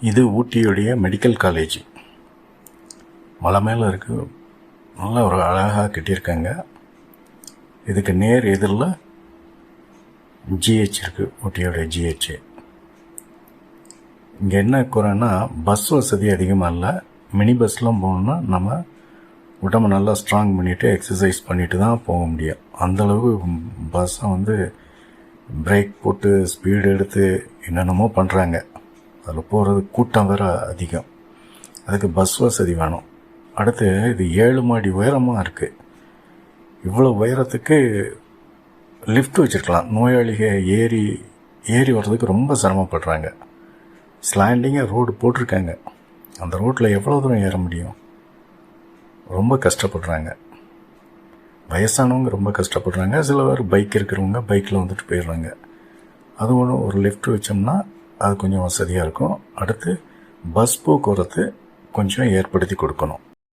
இது ஊட்டியுடைய medical college. மலை மேலே இருக்குது. நல்லா ஒரு அழகாக கட்டியிருக்காங்க. இதுக்கு நேர் எதிரில் ஜிஹெச் இருக்குது, ஊட்டியோடைய ஜிஹெச். இங்கே என்ன குறைன்னா பஸ் வசதி அதிகமாக இல்லை. மினி பஸ்லாம் போகணுன்னா நம்ம உடம்பு நல்லா ஸ்ட்ராங் பண்ணிவிட்டு எக்ஸசைஸ் பண்ணிவிட்டு தான் போக முடியும். அந்தளவு பஸ்ஸை வந்து பிரேக் போட்டு ஸ்பீடு எடுத்து என்னென்னமோ பண்ணுறாங்க. அதில் போகிறது கூட்டம் வேறு அதிகம். அதுக்கு பஸ் வசதி வேணும். அடுத்து இது 7 மாடி உயரமாக இருக்குது. இவ்வளோ உயரத்துக்கு லிஃப்ட் வச்சுருக்கலாம். நோயாளிகள் ஏறி வர்றதுக்கு ரொம்ப சிரமப்படுறாங்க. ஸ்லாண்டிங்காக ரோடு போட்டிருக்காங்க. அந்த ரோட்டில் எவ்வளோ தூரம் ஏற முடியும்? ரொம்ப கஷ்டப்படுறாங்க. வயசானவங்க ரொம்ப கஷ்டப்படுறாங்க. சில பேர் பைக் இருக்கிறவங்க பைக்கில் வந்துட்டு போயிடுறாங்க. அது ஒன்று ஒரு லிஃப்ட் வச்சோம்னா அது கொஞ்சம் வசதியாக இருக்கும். அடுத்து பஸ் போக்குவரத்து கொஞ்சம் ஏற்படுத்தி கொடுக்கணும்.